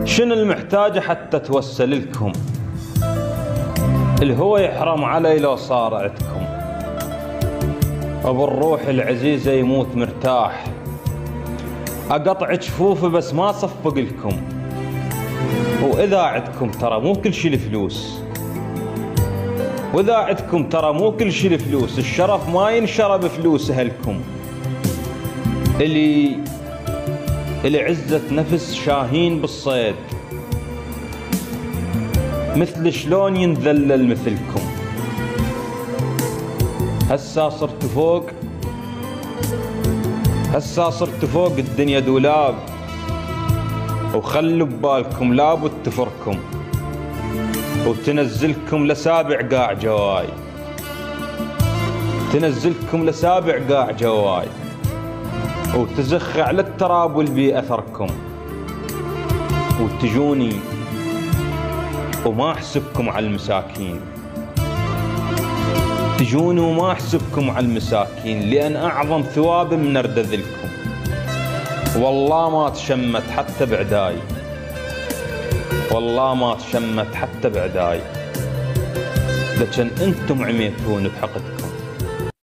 شنو المحتاجة حتى توسل لكم؟ الهوى يحرم علي لو صار عدكم، ابو الروح العزيزة يموت مرتاح، اقطع جفوفه بس ما صفق لكم. واذا عدكم ترى مو كل شي الفلوس، واذا عدكم ترى مو كل شي الفلوس، الشرف ما ينشرى بفلوس اهلكم. اللي عزة نفس شاهين بالصيد، مثل شلون ينذلل مثلكم. هسا صرت فوق الدنيا دولاب، وخلوا ببالكم لابد تفركم، وتنزلكم لسابع قاع جواي، تنزلكم لسابع قاع جواي، وتزخ على التراب والبي اثركم، وتجوني وما احسبكم على المساكين، تجوني وما احسبكم على المساكين، لان اعظم ثواب من اردذلكم. والله ما تشمت حتى بعداي، والله ما تشمت حتى بعداي، لكن انتم عميتون بحقدكم.